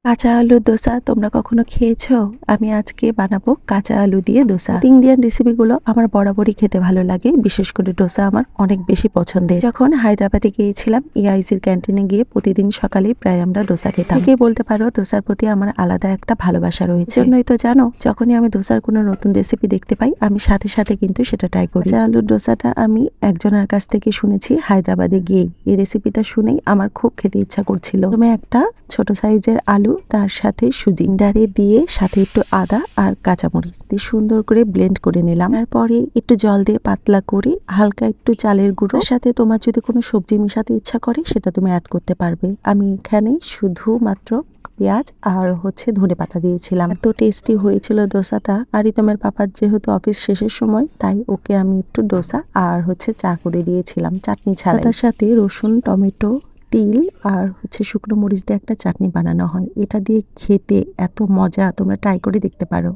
কাঁচা আলুর দোসা তোমরা কখনো খেয়েছো? আমি আজকে বানাবো কাঁচা আলু দিয়ে দোসা। ইন্ডিয়ান রেসিপিগুলো আমার বরাবরই খেতে ভালো লাগে, বিশেষ করে ডোসা আমার অনেক বেশি পছন্দের। যখন হায়দ্রাবাদে গিয়েছিলাম এআইসির ক্যান্টিনে গিয়ে প্রতিদিন সকালেই প্রায় আমরা ডোসা খেতাম। কে বলতে পারো ডোসার প্রতি আমার আলাদা একটা ভালোবাসা রয়েছে। জন্যই তো জানো, যখনই আমি ডোসার কোনো নতুন রেসিপি দেখতে পাই আমি সাথে সাথে কিন্তু সেটা ট্রাই করি। কাঁচা আলুর ডোসাটা আমি একজনের কাছ থেকে শুনেছি হায়দ্রাবাদে গিয়ে। এই রেসিপিটা শুনেই আমার খুব খেতে ইচ্ছা করছিল। তুমি একটা ছোট সাইজের আলু, তার সাথে সুজি ডারে দিয়ে সাথে একটু আদা আর কাঁচামরিচ দিয়ে সুন্দর করে ব্লেন্ড করে নিলাম। তারপরে একটু জল দিয়ে পাতলা করে হালকা একটু চালের গুঁড়োর সাথে তোমার যদি কোনো সবজি মেশাতে ইচ্ছা করে সেটা তুমি অ্যাড করতে পারবে। আমি এখানে শুধুমাত্র পেঁয়াজ আর ধনেপাতা দিয়েছিলাম। এত টেস্টি হয়েছিল ডোসাটা। আর রিতমের পাপার যেহেতু অফিস শেষের সময়, তাই ওকে আমি একটু ডোসা আর চা করে দিয়েছিলাম চাটনি ছাড়া। তার সাথে রসুন, টমেটো, তিল আর শুকনো মরিচ দিয়ে একটা চাটনি বানানো হয়। এটা দিয়ে খেতে এত মজা, তোমরা ট্রাই করে দেখতে পারো।